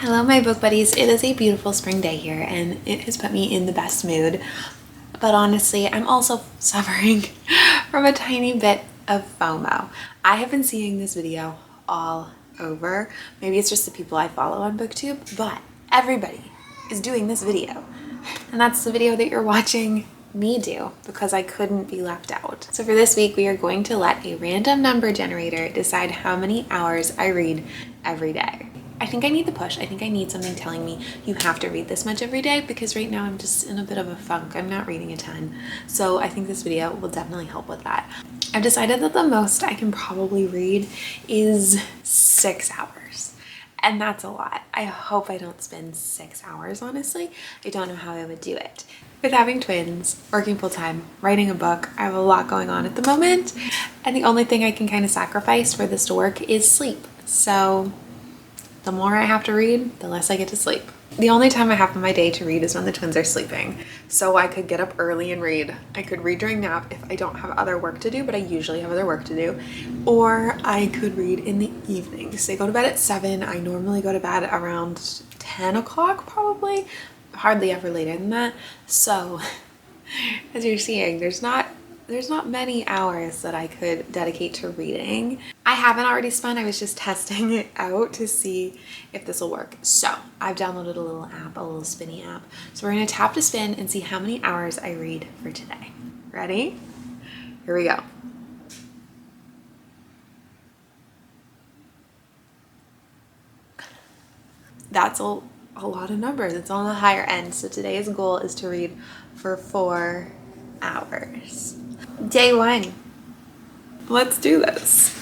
Hello my book buddies, it is a beautiful spring day here and it has put me in the best mood, but honestly I'm also suffering from a tiny bit of FOMO. I have been seeing this video all over. Maybe it's just the people I follow on BookTube, but everybody is doing this video and that's the video that you're watching me do because I couldn't be left out. So for this week we are going to let a random number generator decide how many hours I read every day. I think I need the push. I think I need something telling me you have to read this much every day because right now I'm just in a bit of a funk. I'm not reading a ton. So I think this video will definitely help with that. I've decided that the most I can probably read is 6 hours. And that's a lot. I hope I don't spend 6 hours, honestly. I don't know how I would do it. With having twins, working full-time, writing a book, I have a lot going on at the moment. And the only thing I can kind of sacrifice for this to work is sleep. So the more I have to read, the less I get to sleep. The only time I have in my day to read is when the twins are sleeping. So I could get up early and read. I could read during nap if I don't have other work to do, but I usually have other work to do. Or I could read in the evenings. They go to bed at 7. I normally go to bed around 10 o'clock probably. Hardly ever later than that. So as you're seeing, there's not many hours that I could dedicate to reading. I haven't already spun, I was just testing it out to see if this will work. So I've downloaded a little app, a little spinny app. So we're gonna tap to spin and see how many hours I read for today. Ready? Here we go. That's a lot of numbers. It's on the higher end. So today's goal is to read for 4 hours. Day 1. Let's do this.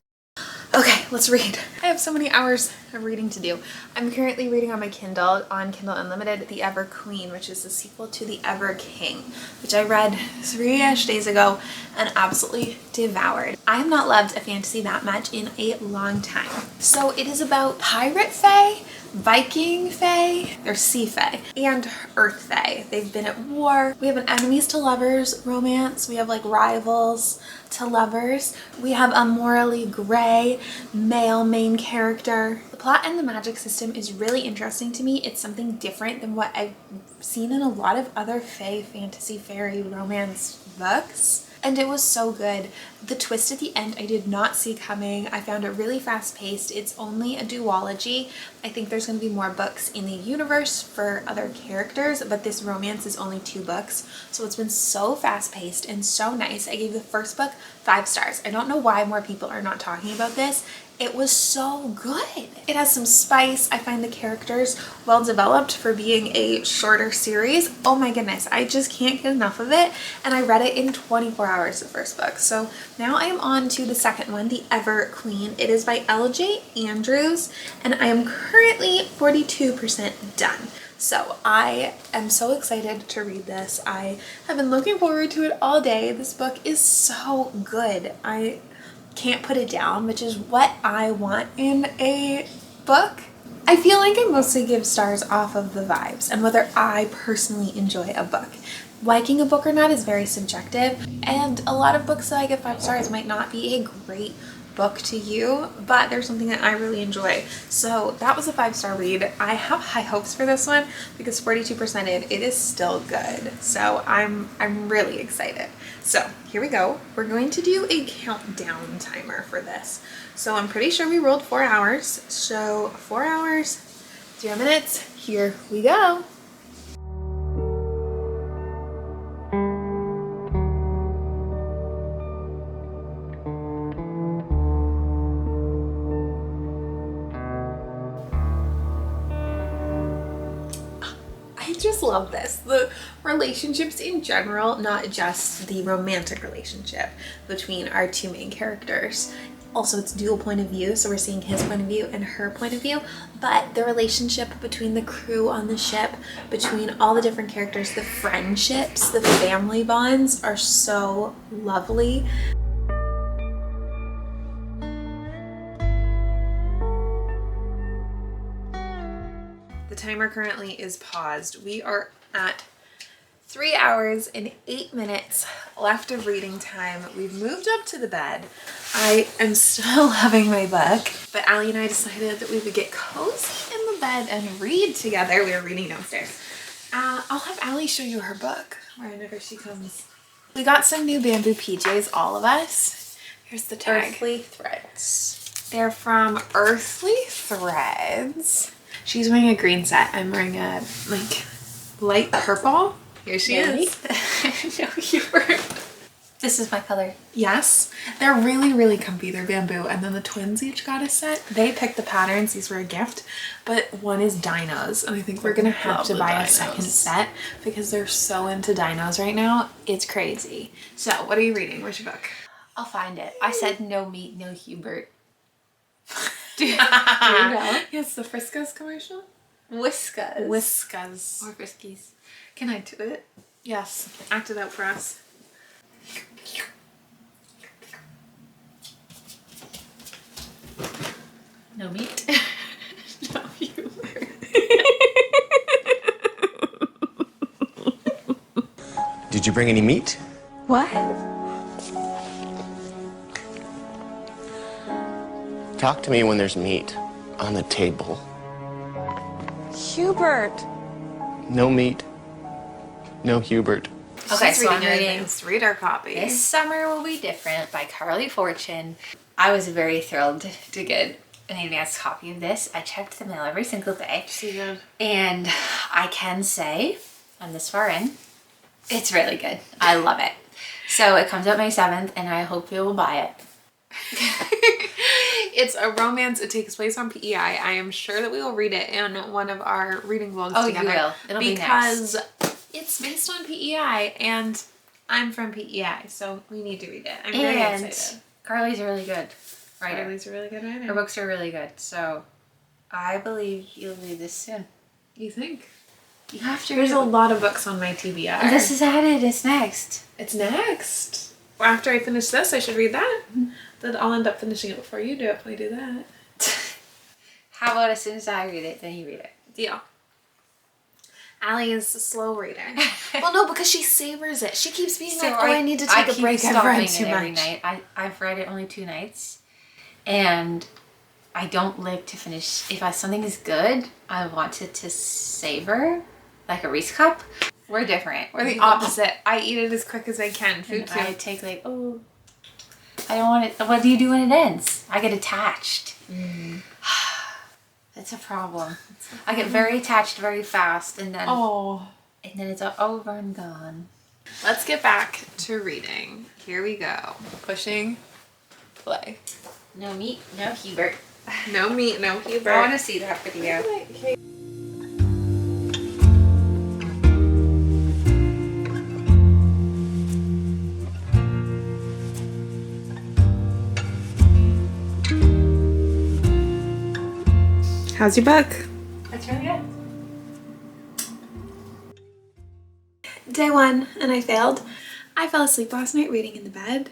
Okay, let's read. I have so many hours of reading to do. I'm currently reading on my Kindle, on Kindle Unlimited, The Ever Queen, which is the sequel to The Ever King, which I read 3-ish days ago and absolutely devoured. I have not loved a fantasy that much in a long time. So it is about pirate fae, Viking fae, they're sea fae, and earth fae. They've been at war. We have an enemies to lovers romance. We have like rivals to lovers. We have a morally gray male main character. The plot and the magic system is really interesting to me. It's something different than what I've seen in a lot of other fae, fantasy, fairy, romance books. And it was so good. The twist at the end I did not see coming. I found it really fast paced. It's only a duology. I think there's going to be more books in the universe for other characters, but this romance is only 2 books. So it's been so fast paced and so nice. I gave the first book 5 stars. I don't know why more people are not talking about this. It was so good. It has some spice. I find the characters well developed for being a shorter series. Oh my goodness, I just can't get enough of it. And I read it in 24 hours, the first book. So now I am on to the second one, The Ever Queen. It is by L.J. Andrews and I am currently 42% done. So I am so excited to read this. I have been looking forward to it all day. This book is so good. I can't put it down, which is what I want in a book. I feel like I mostly give stars off of the vibes and whether I personally enjoy a book. Liking a book or not is very subjective, and a lot of books that I give 5 stars might not be a great book to you, but there's something that I really enjoy. So that was a 5-star read. I have high hopes for this one because 42% in, it is still good. So I'm really excited. So here we go. We're going to do a countdown timer for this. So I'm pretty sure we rolled 4 hours. So 4 hours, 0 minutes, here we go. I just love this. The relationships in general, not just the romantic relationship between our 2 main characters. Also, it's dual point of view, so we're seeing his point of view and her point of view, but the relationship between the crew on the ship, between all the different characters, the friendships, the family bonds are so lovely. The timer currently is paused. We are at 3 hours and 8 minutes left of reading time. We've moved up to the bed. I am still loving my book, but Allie and I decided that we would get cozy in the bed and read together. We were reading downstairs. I'll have Allie show you her book whenever she comes. We got some new bamboo PJs, all of us. Here's the tag. Earthly Threads. They're from Earthly Threads. She's wearing a green set. I'm wearing a like light purple. Here she is. No, you weren't. This is my color. Yes. They're really, really comfy. They're bamboo. And then the twins each got a set. They picked the patterns. These were a gift. But one is dinos. And I think we're going to have to buy a second set because they're so into dinos right now. It's crazy. So what are you reading? Where's your book? I'll find it. I said no meat, no Hubert. Here you go. Yes, the Frisco's commercial. Whiskas. Whiskas. Or Friskies. Can I do it? Yes. Act it out for us. No meat. No Hubert. Did you bring any meat? What? Talk to me when there's meat on the table. Hubert. No meat. No Hubert. Okay, She's so I'm reading reading advanced reader copy. This Summer Will Be Different by Carly Fortune. I was very thrilled to get an advanced copy of this. I checked the mail every single day. So good. And I can say, I'm this far in, it's really good. I love it. So it comes out May 7th and I hope you will buy it. It's a romance. It takes place on PEI. I am sure that we will read it in one of our reading vlogs Oh, together. you will. It'll be because it's based on PEI and I'm from PEI, so we need to read it. I'm very excited. Carly's a really good writer. Carly's a really good writer. Her books are really good. So I believe you'll read this soon. You think? You have to There's read a it. lot of books on my TBR. This is added. It's next. It's next. After I finish this, I should read that. Then I'll end up finishing it before you do if I do that. How about as soon as I read it, then you read it? Deal. Allie is a slow reader. Well, no, because she savors it. She keeps being like, oh, I need to take a break. I've read too every much. night. I've read it only 2 nights. And I don't like to finish. If something is good, I want it to savor, like a Reese cup. We're different. We're the opposite. I eat it as quick as I can. Food too. I take like, oh, I don't want it. What do you do when it ends? I get attached. That's a problem. I get very attached very fast and then it's over and gone. Let's get back to reading. Here we go. Pushing play. No meat, no Hubert. No meat, no Hubert. I want to see that video. How's your book? That's really good. Day 1, and I failed. I fell asleep last night reading in the bed.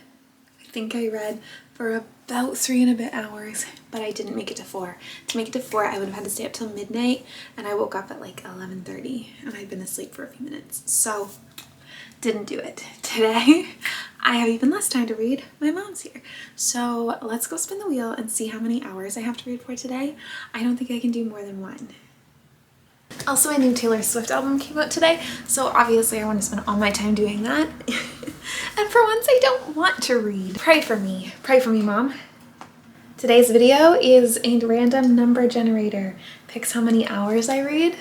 I think I read for about 3 and a bit hours, but I didn't make it to 4. To make it to 4, I would have had to stay up till midnight, and I woke up at like 11:30, and I'd been asleep for a few minutes, so didn't do it. Today, I have even less time to read. My mom's here. So let's go spin the wheel and see how many hours I have to read for today. I don't think I can do more than 1. Also, a new Taylor Swift album came out today, so obviously I want to spend all my time doing that. And for once, I don't want to read. Pray for me. Pray for me, Mom. Today's video is a random number generator. Picks how many hours I read.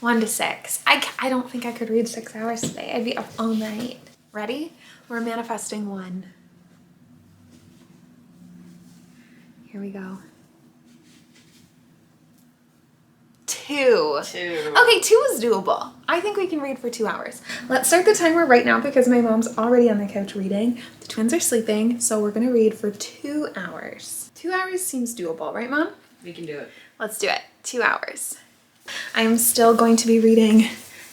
1 to 6. I don't think I could read 6 hours today. I'd be up all night. Ready? We're manifesting 1. Here we go. 2. Okay, 2 is doable. I think we can read for 2 hours. Let's start the timer right now because my mom's already on the couch reading. The twins are sleeping, so we're gonna read for 2 hours. 2 hours seems doable, right, Mom? We can do it. Let's do it. 2 hours. I'm still going to be reading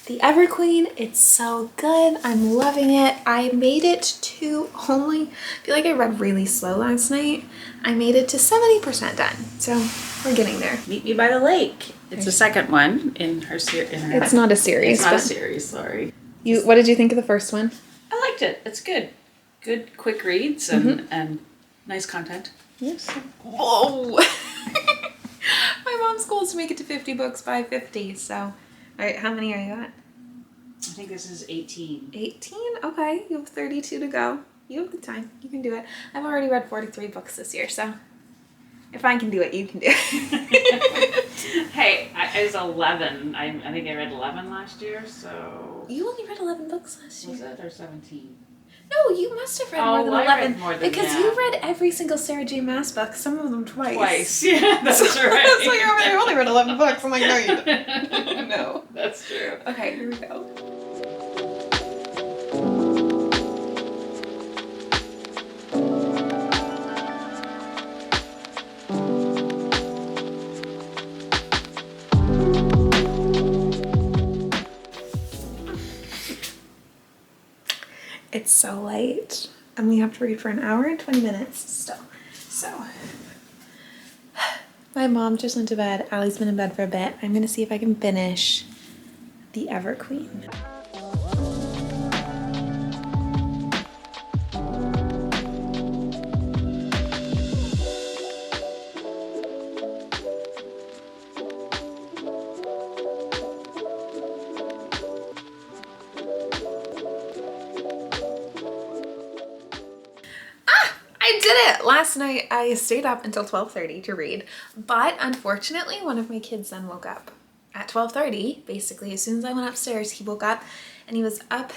The Everqueen. It's so good. I'm loving it. I made it to I feel like I read really slow last night. I made it to 70% done. So we're getting there. Meet Me by the Lake. It's the second one in her series. It's not a series. It's not a series, sorry. What did you think of the first one? I liked it. It's good. Good quick reads and nice content. Yes. Whoa! My mom's mom's goal is to make it to 50 books by 50. So, all right, how many are you at? I think this is 18. 18? Okay, you have 32 to go. You have the time. You can do it. I've already read 43 books this year, so if I can do it, you can do it. Hey, I was 11. I think I read 11 last year, so... You only read 11 books last year. Was it? Or 17? No, you must have read more than I 11. read more than because that. you read every single Sarah J. Maas book, some of them twice. Twice, yeah, that's right. That's why you're over there. You only read 11 books. I'm like, no, you didn't. No. That's true. Okay, here we go. It's so late, and we have to read for an hour and 20 minutes still. So, my mom just went to bed. Allie's been in bed for a bit. I'm gonna see if I can finish The Everqueen. I did it! Last night I stayed up until 12:30 to read, but unfortunately one of my kids then woke up at 12:30. Basically, as soon as I went upstairs, he woke up and he was up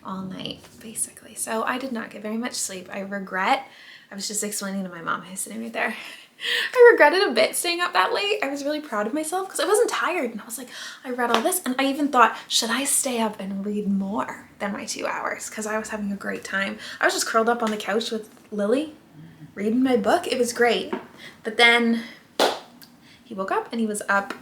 all night, basically. So I did not get very much sleep. I was just explaining to my mom who's sitting right there. I regretted a bit staying up that late. I was really proud of myself because I wasn't tired, and I was like, I read all this, and I even thought, should I stay up and read more than my 2 hours? Because I was having a great time. I was just curled up on the couch with Lily reading my book. It was great. But then he woke up, and he was up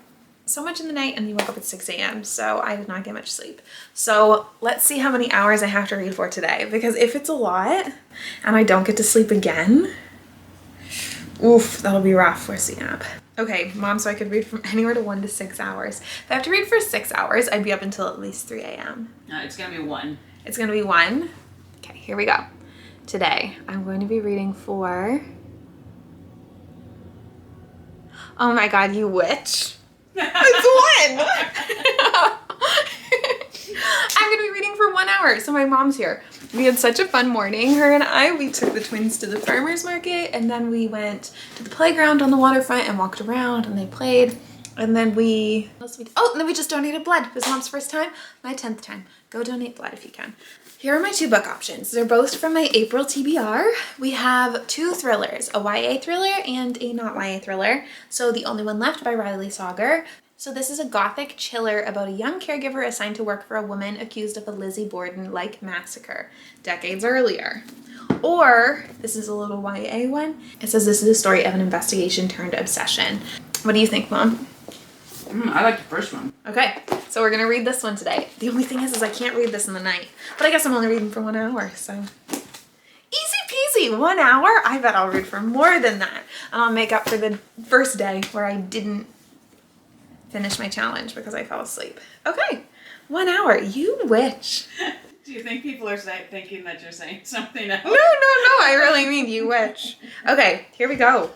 so much in the night, and he woke up at 6 a.m. So I did not get much sleep. So let's see how many hours I have to read for today, because if it's a lot and I don't get to sleep again, oof, that'll be rough. Where's the app? Okay, mom, so I could read from anywhere to 1 to 6 hours. If I have to read for 6 hours, I'd be up until at least 3 a.m. No, it's gonna be 1. It's gonna be 1? Okay, here we go. Today, I'm going to be reading for... Oh my god, you witch. It's 1! I'm gonna be reading for 1 hour, so my mom's here. We had such a fun morning, her and I. We took the twins to the farmer's market, and then we went to the playground on the waterfront and walked around, and they played. And then we just donated blood. It was mom's first time, my 10th time. Go donate blood if you can. Here are my 2 book options. They're both from my April TBR. We have 2 thrillers, a YA thriller and a not YA thriller. So The Only One Left by Riley Sager. So this is a gothic chiller about a young caregiver assigned to work for a woman accused of a Lizzie Borden-like massacre decades earlier. Or, this is a little YA one. It says this is a story of an investigation turned obsession. What do you think, Mom? I like the first one. Okay, so we're gonna read this one today. The only thing is I can't read this in the night. But I guess I'm only reading for 1 hour, so... Easy peasy, 1 hour? I bet I'll read for more than that. And I'll make up for the first day where I didn't finish my challenge because I fell asleep. Okay, 1 hour, you witch. Do you think people are thinking that you're saying something else? No, I really mean you witch. Okay, here we go.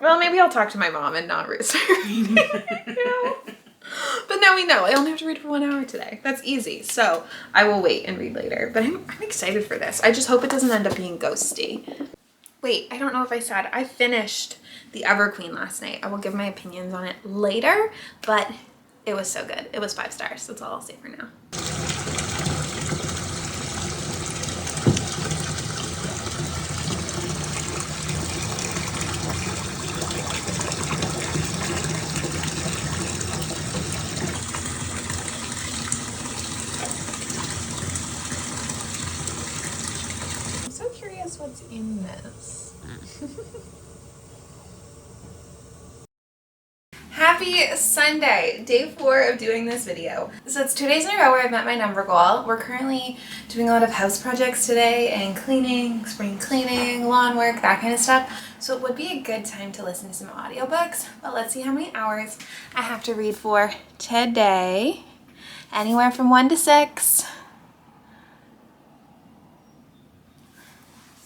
Well, maybe I'll talk to my mom and not Rooster. You know? But now we know. I only have to read for 1 hour today. That's easy. So I will wait and read later. But I'm excited for this. I just hope it doesn't end up being ghosty. Wait, I don't know if I said I finished The Everqueen last night. I will give my opinions on it later, but it was so good. It was 5 stars. That's all I'll say for now. What's in this? Happy Sunday, day 4 of doing this video. So it's 2 days in a row where I've met my number goal. We're currently doing a lot of house projects today and cleaning, spring cleaning, lawn work, that kind of stuff. So it would be a good time to listen to some audiobooks, but let's see how many hours I have to read for today. Anywhere from 1 to 6.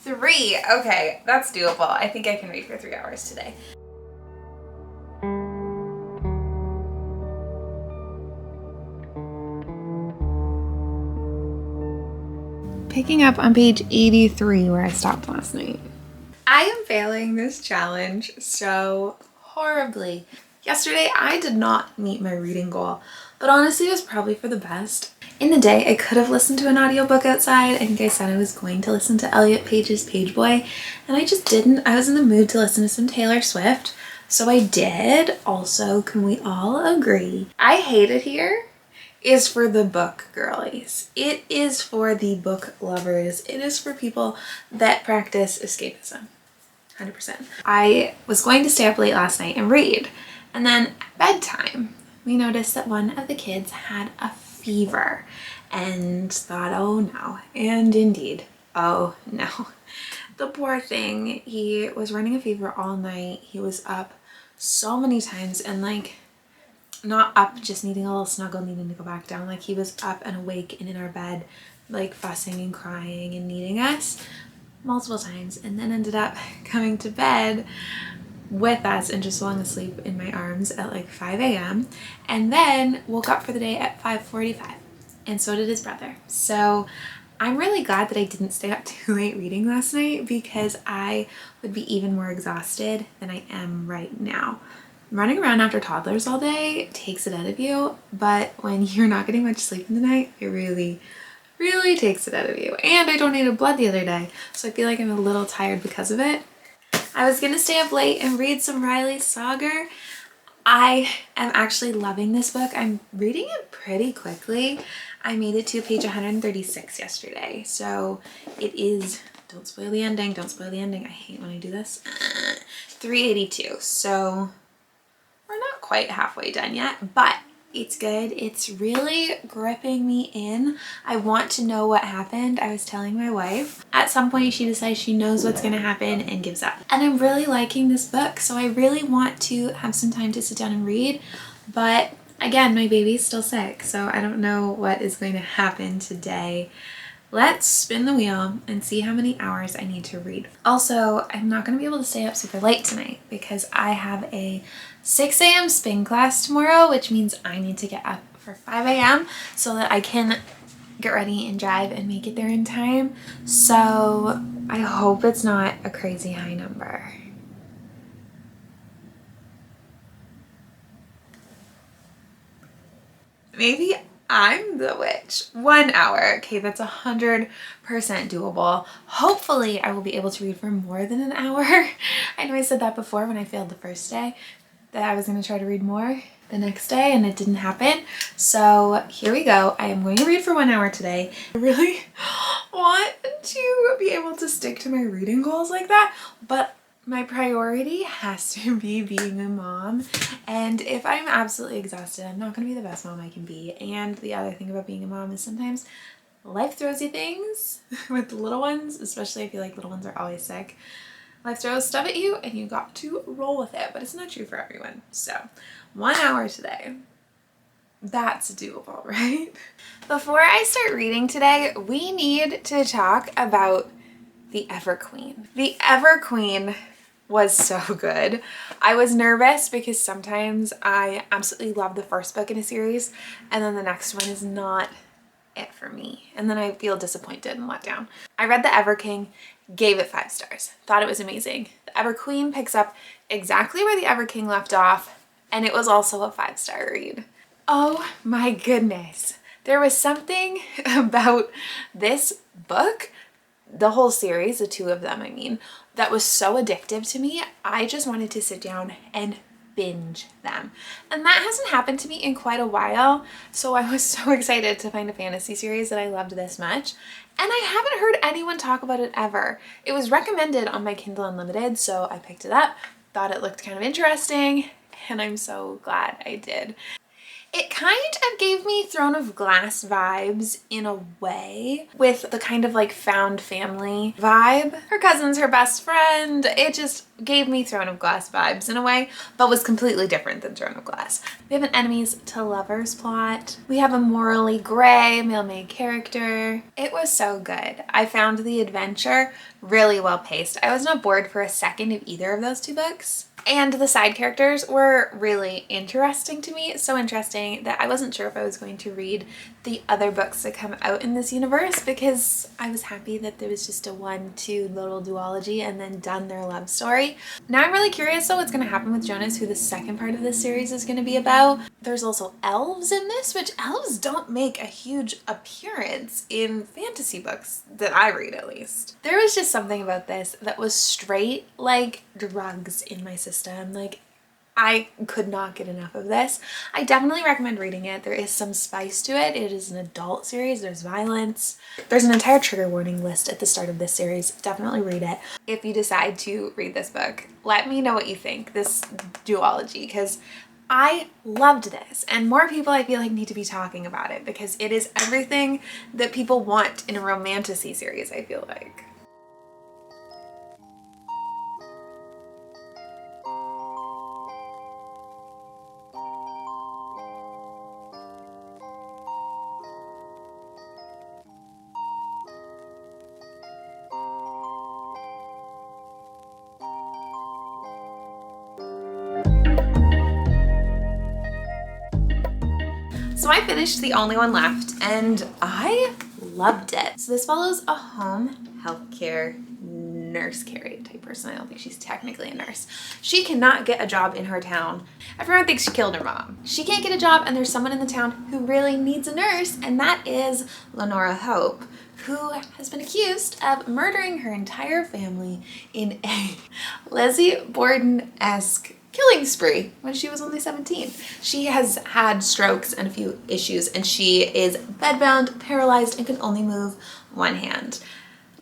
3. Okay, that's doable. I think I can read for 3 hours today. picking up on page 83 where I stopped last night. I am failing this challenge so horribly. Yesterday, I did not meet my reading goal, but honestly, it was probably for the best. In the day, I could have listened to an audiobook outside. I think I said I was going to listen to Elliot Page's Page Boy, and I just didn't. I was in the mood to listen to some Taylor Swift, so I did. Also, can we all agree? I Hate It Here is for the book girlies. It is for the book lovers. It is for people that practice escapism. 100%. I was going to stay up late last night and read, and then at bedtime we noticed that one of the kids had a fever and thought, oh no. And indeed, oh no. The poor thing, he was running a fever all night. He was up so many times, and like, not up just needing a little snuggle, needing to go back down. Like, he was up and awake and in our bed, like fussing and crying and needing us multiple times, and then ended up coming to bed with us and just falling asleep in my arms at like 5 a.m. and then woke up for the day at 5:45, and so did his brother. So I'm really glad that I didn't stay up too late reading last night, because I would be even more exhausted than I am right now. Running around after toddlers all day takes it out of you, but when you're not getting much sleep in the night, it really takes it out of you. And I donated blood the other day, so I feel like I'm a little tired because of it. I was gonna stay up late and read some Riley Sager. I am actually loving this book. I'm reading it pretty quickly. I made it to page 136 yesterday, so it is, don't spoil the ending, don't spoil the ending. I hate when I do this. 382, so we're not quite halfway done yet, but it's good. It's really gripping me in. I want to know what happened. I was telling my wife, at some point she decides she knows what's going to happen and gives up. And I'm really liking this book, so I really want to have some time to sit down and read. But again, my baby's still sick, so I don't know what is going to happen today. Let's spin the wheel and see how many hours I need to read. Also, I'm not going to be able to stay up super late tonight because I have a 6 a.m. spin class tomorrow, which means I need to get up for 5 a.m. so that I can get ready and drive and make it there in time. So I hope it's not a crazy high number. Maybe I'm the witch. 1 hour. Okay, that's 100% doable. Hopefully I will be able to read for more than an hour. I know I said that before when I failed the first day, that I was going to try to read more the next day, and it didn't happen. So here we go. I am going to read for 1 hour today. I really want to be able to stick to my reading goals like that, but my priority has to be being a mom. And if I'm absolutely exhausted, I'm not going to be the best mom I can be. And the other thing about being a mom is sometimes life throws you things with the little ones, especially I feel like little ones are always sick. Life throws stuff at you and you got to roll with it, but it's not true for everyone. So 1 hour today, that's doable, right? Before I start reading today, we need to talk about The Everqueen. The Everqueen was so good. I was nervous because sometimes I absolutely love the first book in a series and then the next one is not it for me. And then I feel disappointed and let down. I read The Everking, gave it 5 stars. Thought it was amazing. The Everqueen picks up exactly where The Everking left off, and it was also a 5-star read. Oh my goodness. There was something about this book, the whole series, the 2 of them, I mean, that was so addictive to me. I just wanted to sit down and binge them. And that hasn't happened to me in quite a while. So I was so excited to find a fantasy series that I loved this much. And I haven't heard anyone talk about it ever. It was recommended on my Kindle Unlimited, so I picked it up, thought it looked kind of interesting, and I'm so glad I did. It kind of gave me Throne of Glass vibes in a way, with the kind of like found family vibe. Her cousin's her best friend. It just gave me Throne of Glass vibes in a way, but was completely different than Throne of Glass. We have an enemies to lovers plot. We have a morally gray male main character. It was so good. I found the adventure really well paced. I was not bored for a second of either of those 2 books. And the side characters were really interesting to me. So interesting that I wasn't sure if I was going to read the other books that come out in this universe, because I was happy that there was just a 1-2 little duology and then done their love story. Now I'm really curious though what's going to happen with Jonas, who the second part of this series is going to be about. There's also elves in this, which elves don't make a huge appearance in fantasy books that I read, at least. There was just something about this that was straight like drugs in my system. Like, I could not get enough of this. I definitely recommend reading it. There is some spice to it. It is an adult series. There's violence. There's an entire trigger warning list at the start of this series. Definitely read it. If you decide to read this book, let me know what you think, this duology, because I loved this, and more people I feel like need to be talking about it, because it is everything that people want in a romantasy series, I feel like. So I finished The Only One Left and I loved it. So this follows a home healthcare nurse Carrie type person. I don't think she's technically a nurse. She cannot get a job in her town. Everyone thinks she killed her mom. She can't get a job, and there's someone in the town who really needs a nurse, and that is Lenora Hope, who has been accused of murdering her entire family in a Lizzie Borden-esque killing spree when she was only 17. She has had strokes and a few issues, and she is bedbound, paralyzed, and can only move one hand.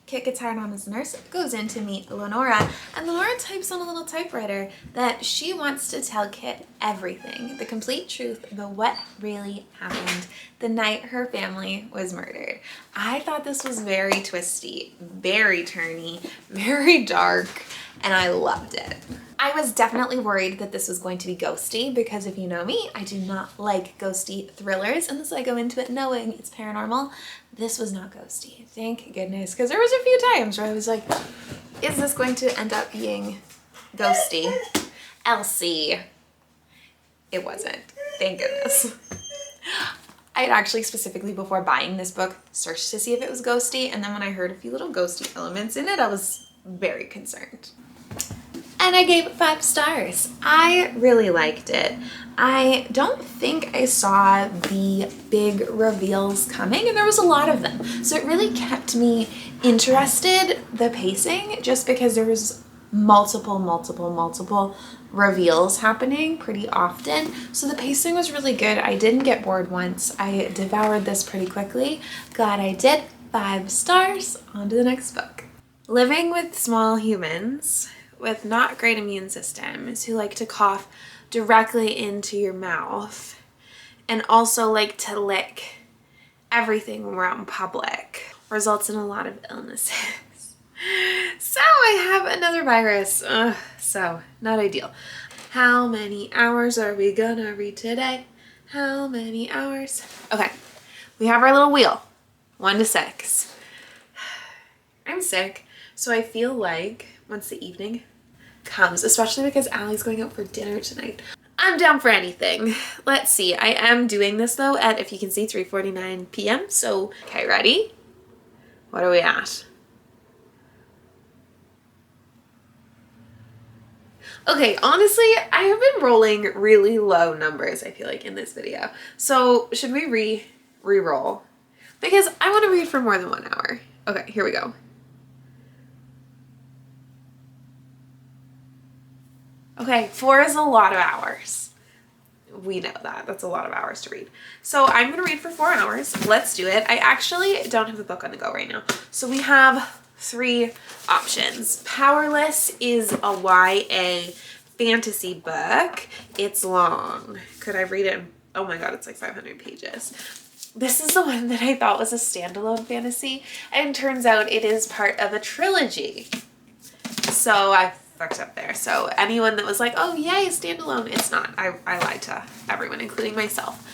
Kit gets hired on as a nurse, goes in to meet Lenora, and Lenora types on a little typewriter that she wants to tell Kit everything, the complete truth about what really happened the night her family was murdered. I thought this was very twisty, very turny, very dark, and I loved it. I was definitely worried that this was going to be ghosty, because if you know me, I do not like ghosty thrillers unless I go into it knowing it's paranormal. This was not ghosty, thank goodness, because there was a few times where I was like, is this going to end up being ghosty? Elsie. It wasn't, thank goodness. I had actually specifically before buying this book searched to see if it was ghosty, and then when I heard a few little ghosty elements in it, I was very concerned. And I gave it 5 stars. I really liked it. I don't think I saw the big reveals coming, and there was a lot of them. So it really kept me interested, the pacing, just because there was multiple reveals happening pretty often. So the pacing was really good. I didn't get bored once. I devoured this pretty quickly. Glad I did. 5 stars. On to the next book. Living with small humans with not great immune systems who like to cough directly into your mouth and also like to lick everything when we're out in public results in a lot of illnesses. So I have another virus. So not ideal. How many hours are we gonna read today? How many hours? Okay, we have our little wheel, 1 to 6. I'm sick, so I feel like once the evening comes, especially because Allie's going out for dinner tonight, I'm down for anything. Let's see. I am doing this though at, if you can see, 3:49 p.m. So, okay, ready? What are we at? Okay, honestly, I have been rolling really low numbers, I feel like, in this video. So should we re-roll? Because I want to read for more than 1 hour. Okay, here we go. Okay, 4 is a lot of hours. We know that. That's a lot of hours to read. So I'm going to read for 4 hours. Let's do it. I actually don't have the book on the go right now. So we have 3 options. Powerless is a YA fantasy book. It's long. Could I read it? Oh my god, it's like 500 pages. This is the one that I thought was a standalone fantasy, and turns out it is part of a trilogy. So I fucked up there. So anyone that was like, oh yay, standalone, it's not. I lied to everyone, including myself.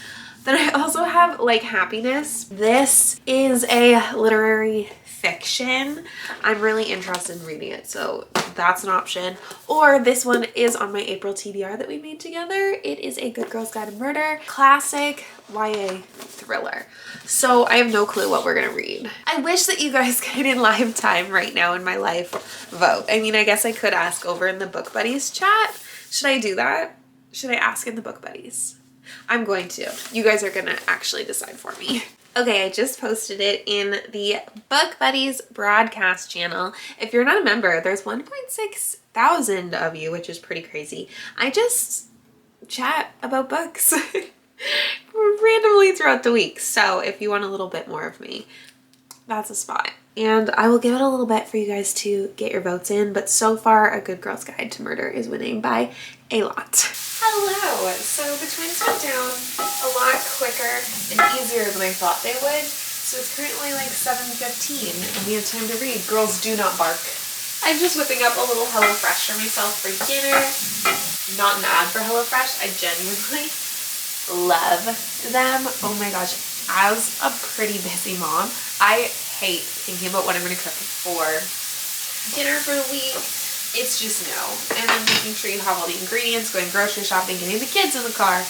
Then I also have like Happiness. This is a literary fiction, I'm really interested in reading it. So that's an option. Or this one is on my April TBR that we made together. It is A Good Girl's Guide to Murder, classic YA thriller. So I have no clue what we're gonna read. I wish that you guys could, in live time right now in my life, vote. I mean, I guess I could ask over in the Book Buddies chat. Should I do that? Should I ask in the Book Buddies? I'm going to. You guys are gonna actually decide for me. Okay, I just posted it in the Book Buddies broadcast channel. If you're not a member, there's 1.6 thousand of you, which is pretty crazy. I just chat about books randomly throughout the week. So if you want a little bit more of me, that's a spot. And I will give it a little bit for you guys to get your votes in, but so far A Good Girl's Guide to Murder is winning by a lot. Hello! So the twins went down a lot quicker and easier than I thought they would. So it's currently like 7:15 and we have time to read. Girls do not bark. I'm just whipping up a little HelloFresh for myself for dinner. Not an ad for HelloFresh. I genuinely love them. Oh my gosh. As a pretty busy mom, I hate thinking about what I'm going to cook for dinner for the week. It's just no. And then making sure you have all the ingredients, going grocery shopping, getting the kids in the car,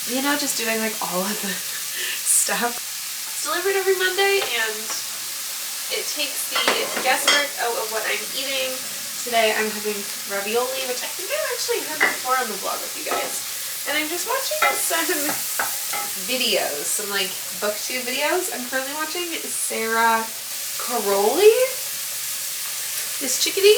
you know, just doing like all of the stuff. It's delivered every Monday and it takes the guesswork out of what I'm eating. Today I'm having ravioli, which I think I've actually had before on the vlog with you guys. And I'm just watching some videos, some like booktube videos. I'm currently watching Sarah Caroli, this chickadee.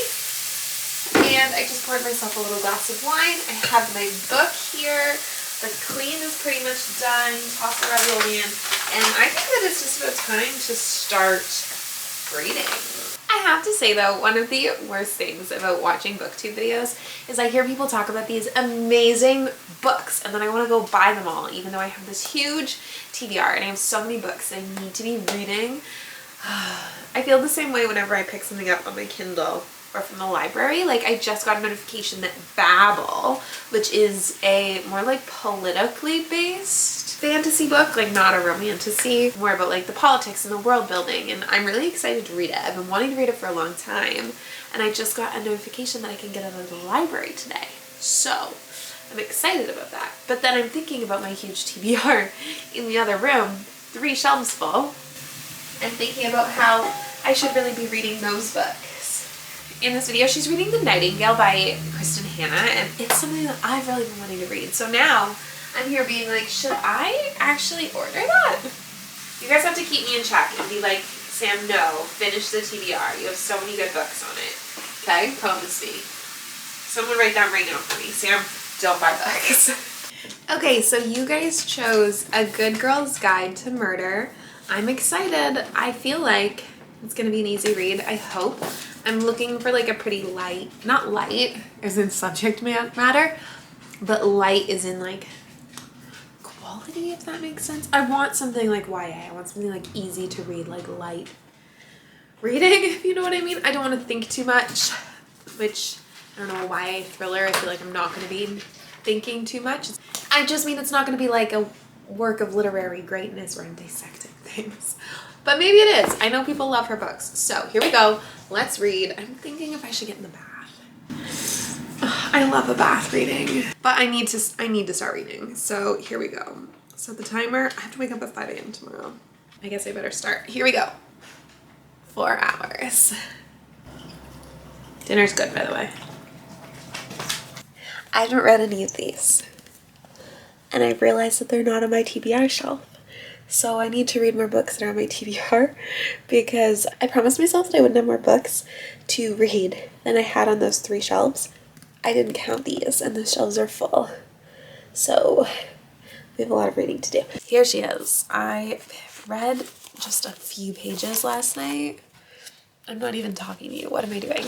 And I just poured myself a little glass of wine. I have my book here. The clean is pretty much done. Toss the ravioli in. And I think that it's just about time to start reading. I have to say though, one of the worst things about watching booktube videos is I hear people talk about these amazing books and then I want to go buy them all, even though I have this huge TBR and I have so many books I need to be reading. I feel the same way whenever I pick something up on my Kindle or from the library. Like I just got a notification that Babel, which is a more like politically based fantasy book, like not a romantasy, more about like the politics and the world building, and I'm really excited to read it. I've been wanting to read it for a long time and I just got a notification that I can get it out of the library today. So I'm excited about that. But then I'm thinking about my huge TBR in the other room, 3 shelves full, and thinking about how I should really be reading those books. In this video, she's reading The Nightingale by Kristen Hanna, and it's something that I've really been wanting to read. So now I'm here being like, should I actually order that? You guys have to keep me in check and be like, Sam, no, finish the TBR. You have so many good books on it. Okay? Promise me. Someone write that right now for me. Sam, don't buy books. Okay, so you guys chose A Good Girl's Guide to Murder. I'm excited. I feel like it's gonna be an easy read, I hope. I'm looking for like a pretty light, not light as in subject matter, but light is in like quality, if that makes sense. I want something like YA. I want something like easy to read, like light reading, if you know what I mean. I don't want to think too much, which I don't know, a YA thriller, I feel like I'm not going to be thinking too much. I just mean it's not going to be like a work of literary greatness where I'm dissecting things. But maybe it is. I know people love her books. So here we go. Let's read. I'm thinking if I should get in the bath. I love a bath reading. But I need to start reading. So here we go. Set the timer. I have to wake up at 5 a.m. tomorrow. I guess I better start. Here we go. 4 hours. Dinner's good, by the way. I haven't read any of these. And I've realized that they're not on my TBR shelf. So I need to read more books that are on my TBR because I promised myself that I wouldn't have more books to read than I had on those 3 shelves. I didn't count these and the shelves are full. So we have a lot of reading to do. Here she is. I read just a few pages last night. I'm not even talking to you. What am I doing?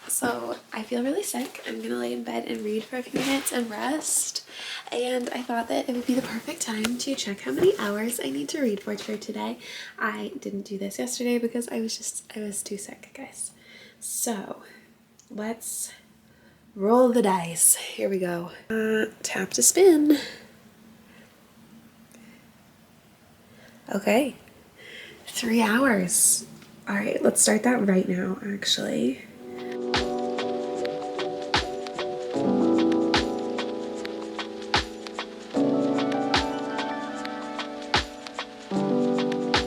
So I feel really sick. I'm gonna lay in bed and read for a few minutes and rest. And I thought that it would be the perfect time to check how many hours I need to read for today. I didn't do this yesterday because I was too sick, guys. So let's roll the dice. Here we go. Tap to spin. Okay. 3 hours. All right, let's start that right now, actually.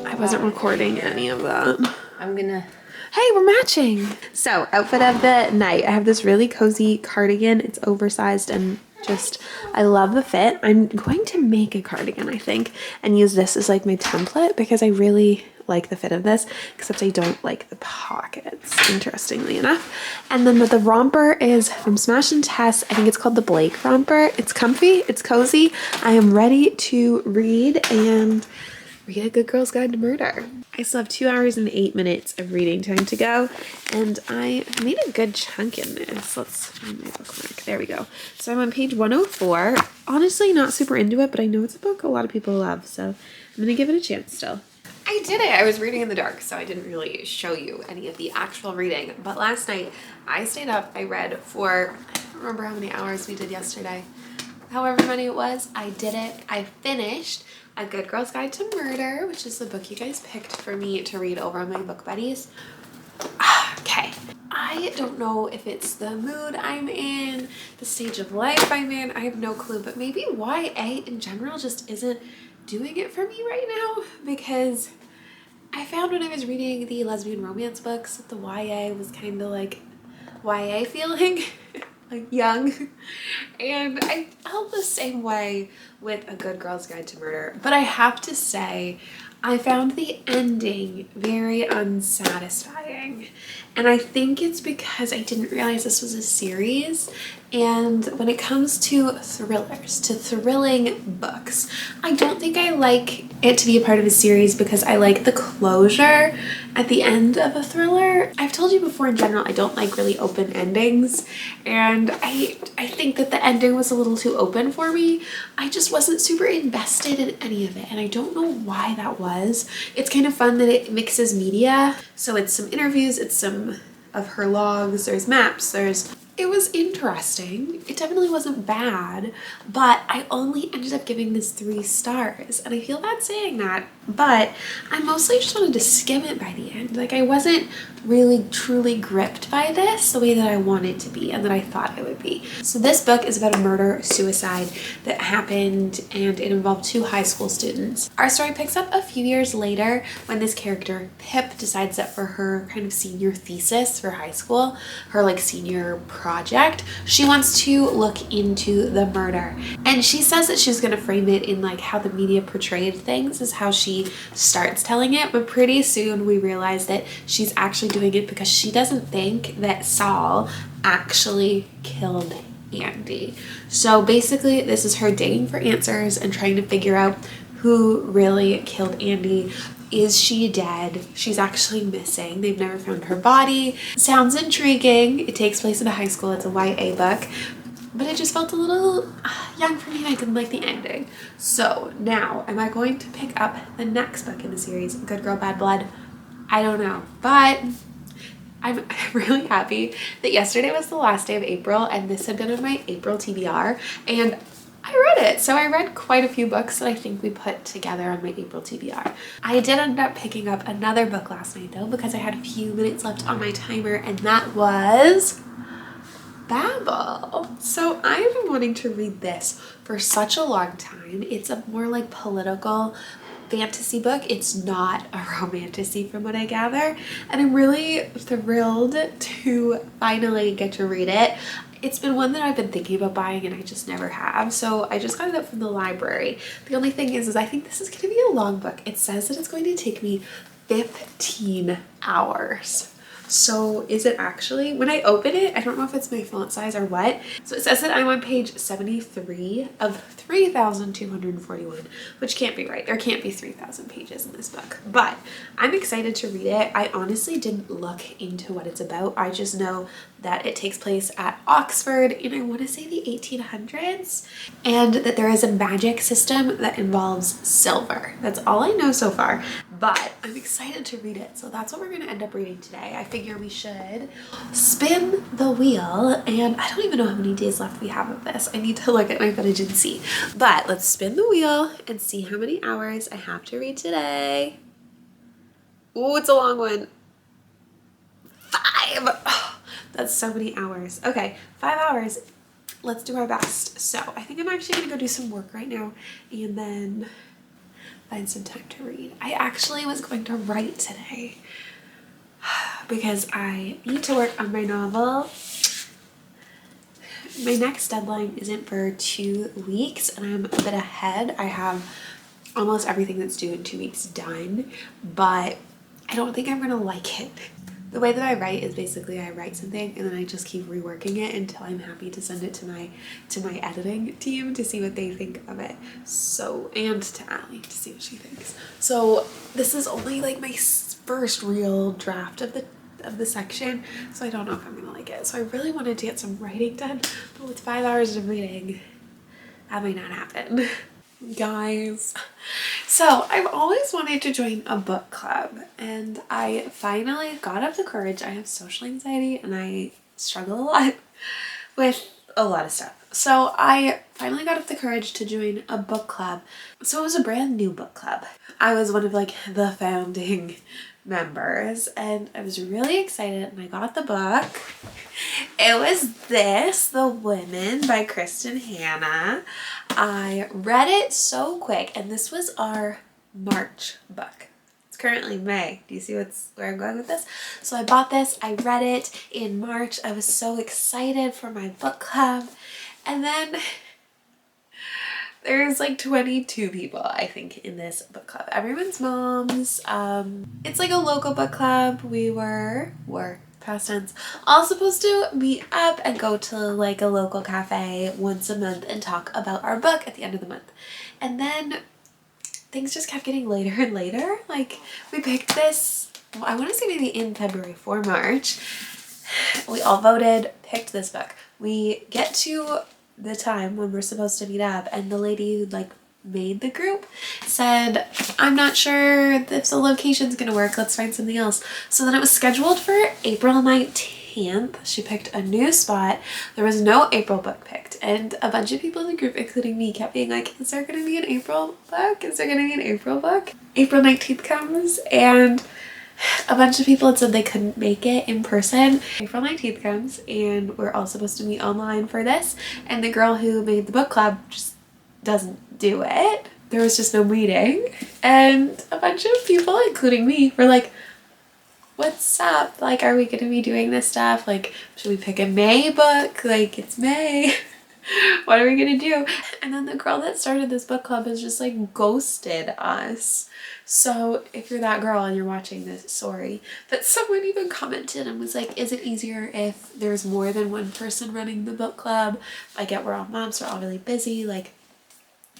I wasn't recording any of that. I'm gonna... Hey, we're matching. So, outfit of the night. I have this really cozy cardigan. It's oversized and just, I love the fit. I'm going to make a cardigan, I think, and use this as like my template because I really like the fit of this, except I don't like the pockets, interestingly enough. And then the romper is from Smash and Tess. I think it's called the Blake romper. It's comfy, it's cozy. I am ready to read and read A Good Girl's Guide to Murder. I still have 2 hours and 8 minutes of reading time to go, and I made a good chunk in this. Let's find my bookmark. There we go. So I'm on page 104. Honestly, not super into it, but I know it's a book a lot of people love, so I'm gonna give it a chance still. I did it. I was reading in the dark, so I didn't really show you any of the actual reading. But last night, I stayed up. I read for, I don't remember how many hours we did yesterday. However many it was, I did it. I finished A Good Girl's Guide to Murder, which is the book you guys picked for me to read over on my book buddies. Okay. I don't know if it's the mood I'm in, the stage of life I'm in. I have no clue, but maybe YA in general just isn't doing it for me right now, because I found when I was reading the lesbian romance books that the YA was kind of like YA feeling, like young, and I felt the same way with A Good Girl's Guide to Murder. But I have to say, I found the ending very unsatisfying, and I think it's because I didn't realize this was a series. And when it comes to thrillers, to thrilling books, I don't think I like it to be a part of a series because I like the closure at the end of a thriller. I've told you before, in general, I don't like really open endings, and I think that the ending was a little too open for me. I just wasn't super invested in any of it, and I don't know why that was. It's kind of fun that it mixes media, so it's some interviews, it's some of her logs, there's maps, it was interesting. It definitely wasn't bad, but I only ended up giving this 3 stars, and I feel bad saying that, but I mostly just wanted to skim it by the end. Like, I wasn't really truly gripped by this the way that I wanted to be and that I thought I would be. So this book is about a murder-suicide that happened, and it involved 2 high school students. Our story picks up a few years later when this character, Pip, decides that for her kind of senior thesis for high school, her like senior project, she wants to look into the murder. And she says that she's gonna frame it in like how the media portrayed things is how she starts telling it, but pretty soon we realize that she's actually doing it because she doesn't think that Saul actually killed Andy. So basically this is her digging for answers and trying to figure out who really killed Andy. Is she dead? She's actually missing. They've never found her body. Sounds intriguing. It takes place in a high school. It's a YA book, but it just felt a little young for me, and I didn't like the ending. So now, am I going to pick up the next book in the series, Good Girl, Bad Blood? I don't know, but I'm really happy that yesterday was the last day of April, and this had been on my April TBR, and I read it. So I read quite a few books that I think we put together on my April TBR. I did end up picking up another book last night though, because I had a few minutes left on my timer, and that was Babel. So I've been wanting to read this for such a long time. It's a more like political fantasy book. It's not a romantasy from what I gather, and I'm really thrilled to finally get to read it. It's been one that I've been thinking about buying and I just never have, so I just got it up from the library. The only thing is I think this is going to be a long book. It says that it's going to take me 15 hours. So is it actually? When I open it, I don't know if it's my font size or what. So it says that I'm on page 73 of 3,241, which can't be right. There can't be 3,000 pages in this book, but I'm excited to read it. I honestly didn't look into what it's about. I just know that it takes place at Oxford in, I want to say, the 1800s, and that there is a magic system that involves silver. That's all I know so far, but I'm excited to read it. So that's what we're going to end up reading today. I figure we should spin the wheel, and I don't even know how many days left we have of this. I need to look at my footage and see, but let's spin the wheel and see how many hours I have to read today. Ooh, it's a long one. 5. Oh, that's so many hours. Okay, 5 hours. Let's do our best. So I think I'm actually gonna go do some work right now and then find some time to read. I actually was going to write today because I need to work on my novel. My next deadline isn't for 2 weeks and I'm a bit ahead. I have almost everything that's due in 2 weeks done, but I don't think I'm gonna like it. The way that I write is basically I write something and then I just keep reworking it until I'm happy to send it to my editing team to see what they think of it. So, and to Allie to see what she thinks. So this is only like my first real draft of the section, so I don't know if I'm gonna like it. So I really wanted to get some writing done, but with 5 hours of reading, that might not happen. Guys, so I've always wanted to join a book club and I finally got up the courage. I have social anxiety and I struggle a lot with a lot of stuff. So I finally got up the courage to join a book club. So it was a brand new book club. I was one of like the founding members and I was really excited and I got the book. It was this, The Women by Kristen Hanna. I read it so quick and this was our March book. It's currently May. Do you see where I'm going with this? So I bought this, I read it in March. I was so excited for my book club. And then there's like 22 people, I think, in this book club. Everyone's moms. It's like a local book club. We were past tense, all supposed to meet up and go to like a local cafe once a month and talk about our book at the end of the month. And then things just kept getting later and later. Like we picked this, well, I want to say maybe in February for March. We all voted, picked this book. We get to the time when we're supposed to meet up and the lady who like made the group said, I'm not sure if the location's gonna work, let's find something else. So then it was scheduled for April 19th. She picked a new spot. There was no April book picked and a bunch of people in the group, including me, kept being like, is there gonna be an April book? Is there gonna be an April book? April 19th comes and a bunch of people had said they couldn't make it in person. April 19th comes and we're all supposed to meet online for this and the girl who made the book club just doesn't do it. There was just no meeting and a bunch of people, including me, were like, what's up? Like, are we gonna be doing this stuff? Like, should we pick a May book? Like, it's May. What are we gonna do? And then the girl that started this book club has just like ghosted us. So if you're that girl and you're watching this, sorry. But someone even commented and was like, is it easier if there's more than one person running the book club? I get we're all moms, we're all really busy. Like,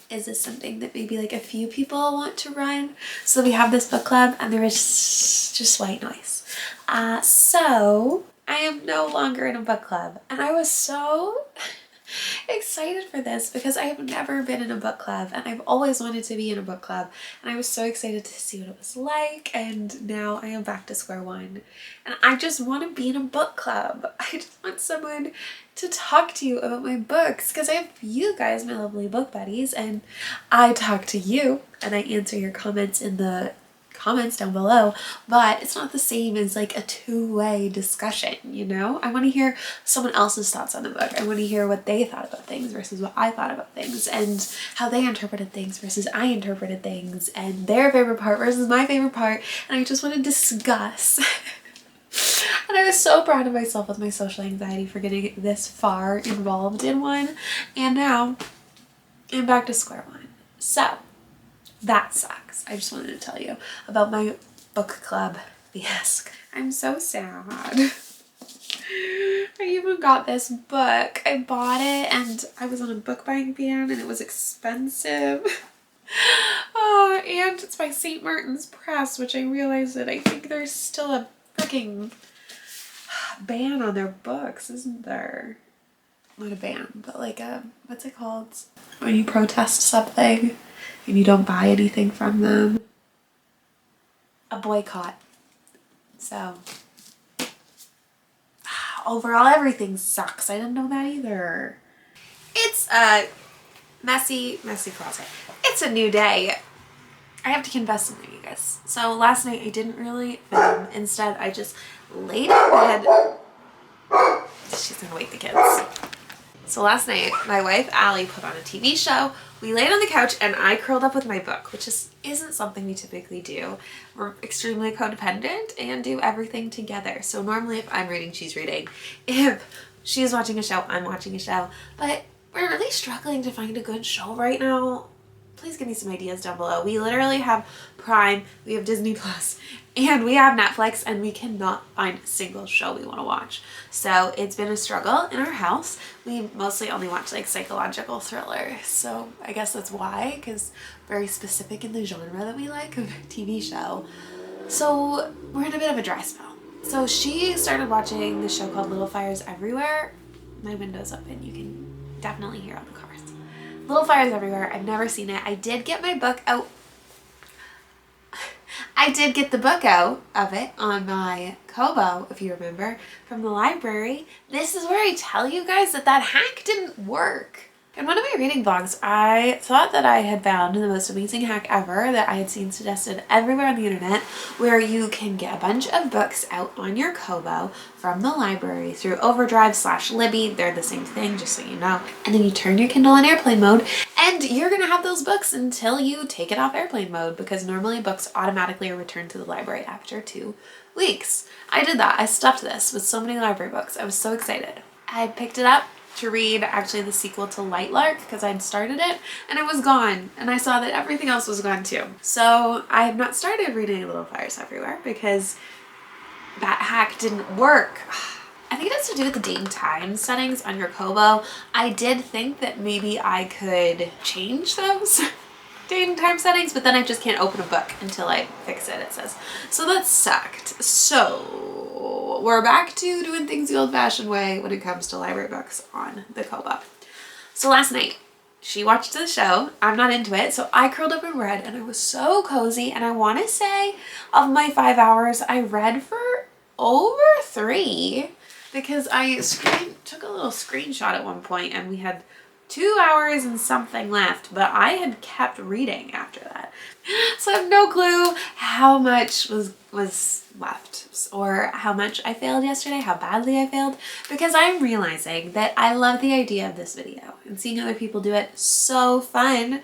is this something that maybe like a few people want to run? So we have this book club and there was just white noise. So I am no longer in a book club and I was so excited for this because I have never been in a book club and I've always wanted to be in a book club and I was so excited to see what it was like, and now I am back to square one and I just want to be in a book club. I just want someone to talk to you about my books because I have you guys, my lovely book buddies, and I talk to you and I answer your comments in the comments down below, but it's not the same as like a two-way discussion, you know? I want to hear someone else's thoughts on the book. I want to hear what they thought about things versus what I thought about things, and how they interpreted things versus I interpreted things, and their favorite part versus my favorite part, and I just want to discuss. And I was so proud of myself with my social anxiety for getting this far involved in one, and now I'm back to square one. So that sucks. I just wanted to tell you about my book club fiasco. I'm so sad. I even got this book. I bought it and I was on a book buying ban and it was expensive. And it's by St. Martin's Press, which I realized that I think there's still a freaking ban on their books, isn't there? Not a ban, but like a, what's it called? When you protest something and you don't buy anything from them. A boycott. So overall everything sucks. I didn't know that either. It's a messy closet. It's a new day. I have to confess something, you guys. So last night I didn't really film. Instead, I just laid in bed. She's gonna wake the kids. So last night, my wife Allie put on a TV show. We laid on the couch and I curled up with my book, which isn't something we typically do. We're extremely codependent and do everything together. So normally if I'm reading, she's reading. If she's watching a show, I'm watching a show. But we're really struggling to find a good show right now. Please give me some ideas down below. We literally have Prime, we have Disney Plus, and we have Netflix, and we cannot find a single show we want to watch. So it's been a struggle in our house. We mostly only watch like psychological thrillers. So I guess that's why, because very specific in the genre that we like of TV show. So we're in a bit of a dry spell. So she started watching the show called Little Fires Everywhere. My window's open. You can definitely hear all the cars. Little Fires Everywhere. I've never seen it. I did get my book out. I did get the book out of it on my Kobo, if you remember, from the library. This is where I tell you guys that hack didn't work. In one of my reading vlogs, I thought that I had found the most amazing hack ever that I had seen suggested everywhere on the internet, where you can get a bunch of books out on your Kobo from the library through Overdrive/Libby. They're the same thing, just so you know. And then you turn your Kindle on airplane mode, and you're gonna have those books until you take it off airplane mode, because normally books automatically are returned to the library after 2 weeks. I did that. I stuffed this with so many library books. I was so excited. I picked it up to read actually the sequel to Lightlark because I'd started it and it was gone, and I saw that everything else was gone too. So I have not started reading Little Fires Everywhere because that hack didn't work. I think it has to do with the date and time settings on your Kobo. I did think that maybe I could change those date and time settings, but then I just can't open a book until I fix it, it says. So that sucked. So we're back to doing things the old-fashioned way when it comes to library books on the Kobo. So last night, she watched the show. I'm not into it, so I curled up and read, and I was so cozy. And I want to say, of my 5 hours, I read for over 3 because I took a little screenshot at one point, and we had 2 hours and something left, but I had kept reading after that. So I have no clue how much was left or how much I failed yesterday, how badly I failed, because I'm realizing that I love the idea of this video and seeing other people do it. So fun.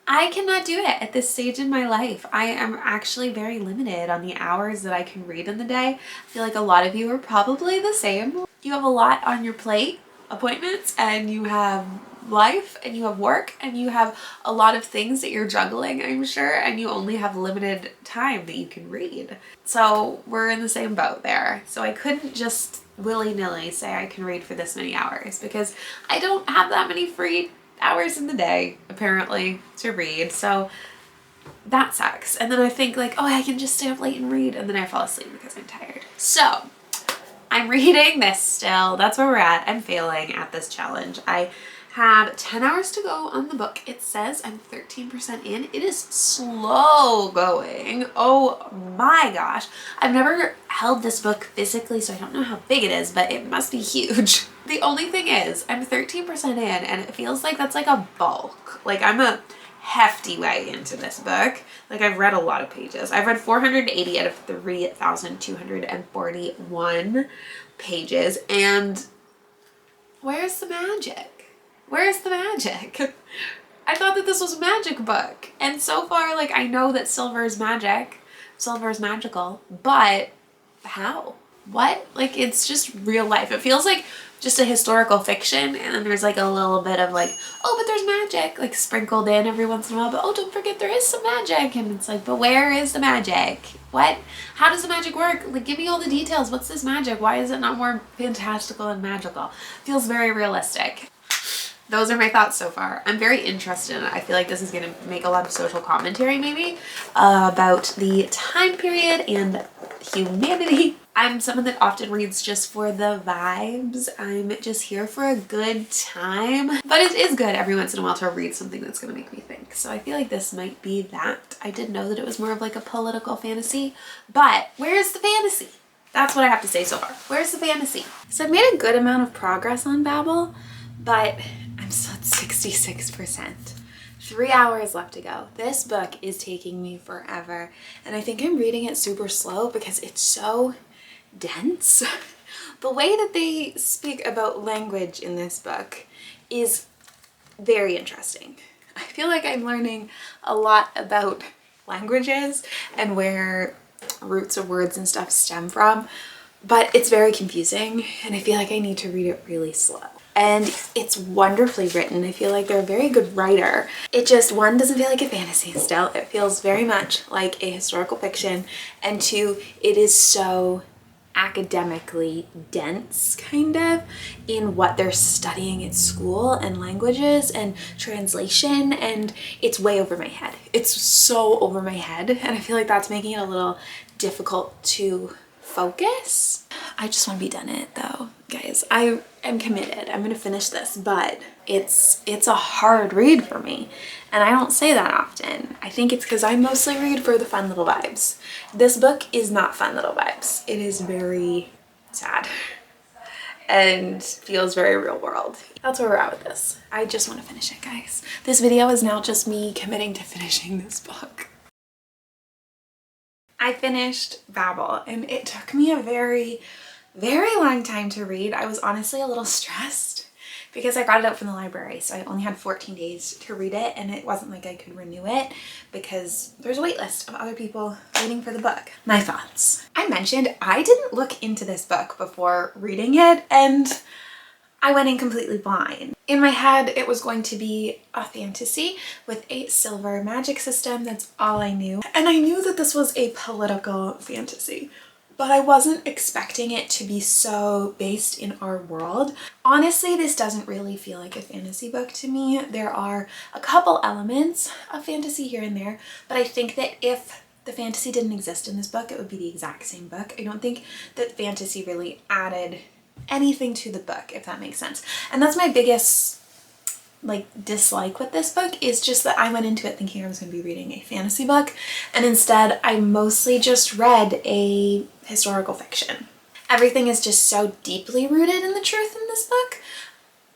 I cannot do it at this stage in my life. I am actually very limited on the hours that I can read in the day. I feel like a lot of you are probably the same. You have a lot on your plate, appointments, and you have life, and you have work, and you have a lot of things that you're juggling, I'm sure, and you only have limited time that you can read. So we're in the same boat there. So I couldn't just willy-nilly say I can read for this many hours because I don't have that many free hours in the day, apparently, to read. So that sucks. And then I think like, oh, I can just stay up late and read, and then I fall asleep because I'm tired. So I'm reading this still. That's where we're at. I'm failing at this challenge. I have 10 hours to go on the book. It says I'm 13% in. It is slow going. Oh my gosh. I've never held this book physically, so I don't know how big it is, but it must be huge. The only thing is I'm 13% in, and it feels like that's like a bulk. Like I'm a hefty way into this book. Like I've read a lot of pages. I've read 480 out of 3,241 pages, and where's the magic? Where's the magic? I thought that this was a magic book. And so far, like, I know that silver is magic. Silver is magical. But how? What? Like, it's just real life. It feels like just a historical fiction. And then there's like a little bit of like, oh, but there's magic, like sprinkled in every once in a while. But oh, don't forget there is some magic. And it's like, but where is the magic? What? How does the magic work? Like, give me all the details. What's this magic? Why is it not more fantastical and magical? Feels very realistic. Those are my thoughts so far. I'm very interested in it. I feel like this is going to make a lot of social commentary maybe about the time period and humanity. I'm someone that often reads just for the vibes. I'm just here for a good time. But it is good every once in a while to read something that's going to make me think. So I feel like this might be that. I did know that it was more of like a political fantasy. But where's the fantasy? That's what I have to say so far. Where's the fantasy? So I've made a good amount of progress on Babel, but I'm still at 66%. 3 hours left to go. This book is taking me forever, and I think I'm reading it super slow because it's so dense. The way that they speak about language in this book is very interesting. I feel like I'm learning a lot about languages and where roots of words and stuff stem from, but it's very confusing and I feel like I need to read it really slow. And it's wonderfully written. I feel like they're a very good writer. It just, one, doesn't feel like a fantasy still. It feels very much like a historical fiction. And two, it is so academically dense, kind of, in what they're studying at school and languages and translation, and it's way over my head. It's so over my head, and I feel like that's making it a little difficult to focus. I just want to be done it though, guys. I am committed. I'm gonna finish this, but it's a hard read for me, and I don't say that often. I think it's because I mostly read for the fun little vibes. This book is not fun little vibes. It is very sad and feels very real world. That's where we're at with this. I just want to finish it, guys. This video is now just me committing to finishing this book. I finished Babel, and it took me a very long time to read. I was honestly a little stressed because I got it out from the library, so I only had 14 days to read it, and it wasn't like I could renew it because there's a wait list of other people waiting for the book. My thoughts. I mentioned I didn't look into this book before reading it, and I went in completely blind. In my head, it was going to be a fantasy with a silver magic system. That's all I knew. And I knew that this was a political fantasy, but I wasn't expecting it to be so based in our world. Honestly, this doesn't really feel like a fantasy book to me. There are a couple elements of fantasy here and there, but I think that if the fantasy didn't exist in this book, it would be the exact same book. I don't think that fantasy really added anything to the book, if that makes sense. And that's my biggest dislike with this book, is just that I went into it thinking I was going to be reading a fantasy book, and instead I mostly just read a historical fiction. Everything is just so deeply rooted in the truth in this book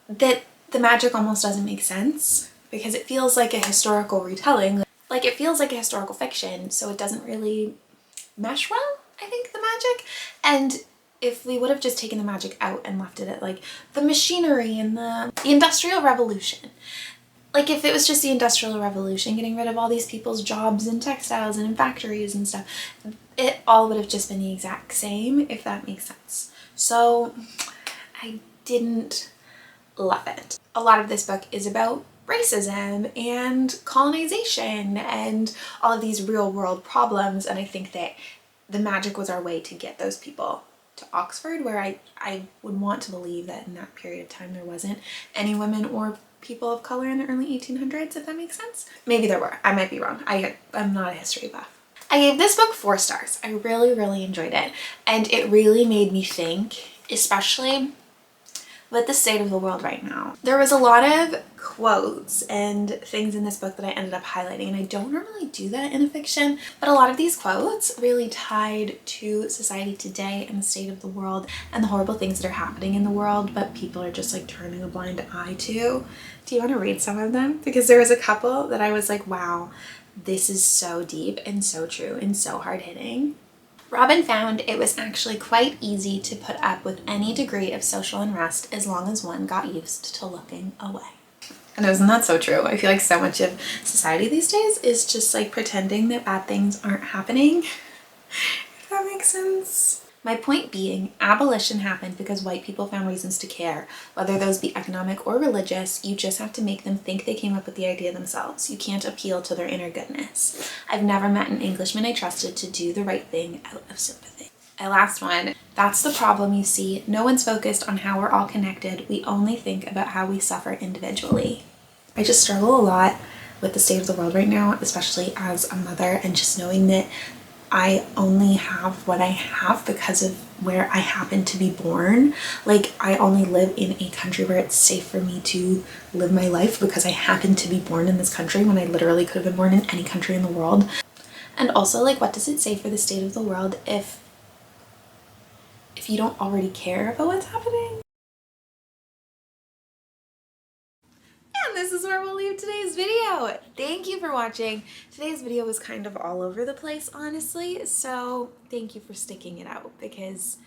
that the magic almost doesn't make sense, because it feels like a historical retelling. Like, it feels like a historical fiction, so it doesn't really mesh well, I think, the magic. And if we would have just taken the magic out and left it at like the machinery and the Industrial Revolution, like if it was just the Industrial Revolution, getting rid of all these people's jobs in textiles and in factories and stuff, it all would have just been the exact same, if that makes sense. So I didn't love it. A lot of this book is about racism and colonization and all of these real world problems, and I think that the magic was our way to get those people to Oxford, where I would want to believe that in that period of time there wasn't any women or people of color in the early 1800s, if that makes sense. Maybe there were. I might be wrong. I'm not a history buff. I gave this book 4 stars. I really enjoyed it, and it really made me think, especially with the state of the world right now. There was a lot of quotes and things in this book that I ended up highlighting, and I don't normally do that in a fiction, but a lot of these quotes really tied to society today and the state of the world and the horrible things that are happening in the world, but people are just like turning a blind eye to. Do you want to read some of them? Because there was a couple that I was like, wow, this is so deep and so true and so hard-hitting. Robin found it was actually quite easy to put up with any degree of social unrest as long as one got used to looking away. And isn't that so true? I feel like so much of society these days is just like pretending that bad things aren't happening. If that makes sense. My point being, abolition happened because white people found reasons to care. Whether those be economic or religious, you just have to make them think they came up with the idea themselves. You can't appeal to their inner goodness. I've never met an Englishman I trusted to do the right thing out of sympathy. A last one. That's the problem, you see. No one's focused on how we're all connected. We only think about how we suffer individually. I just struggle a lot with the state of the world right now, especially as a mother, and just knowing that I only have what I have because of where I happen to be born. Like, I only live in a country where it's safe for me to live my life because I happen to be born in this country when I literally could have been born in any country in the world. And also, like, what does it say for the state of the world if you don't already care about what's happening? And this is where we'll leave today's video. Thank you for watching. Today's video was kind of all over the place, honestly, so thank you for sticking it out because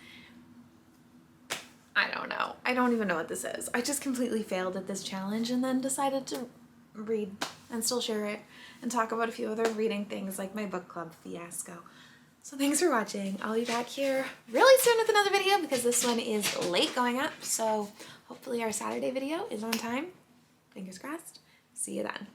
I don't know. I don't even know what this is. I just completely failed at this challenge and then decided to read and still share it and talk about a few other reading things like my book club fiasco. So thanks for watching. I'll be back here really soon with another video because this one is late going up. So hopefully our Saturday video is on time. Fingers crossed. See you then.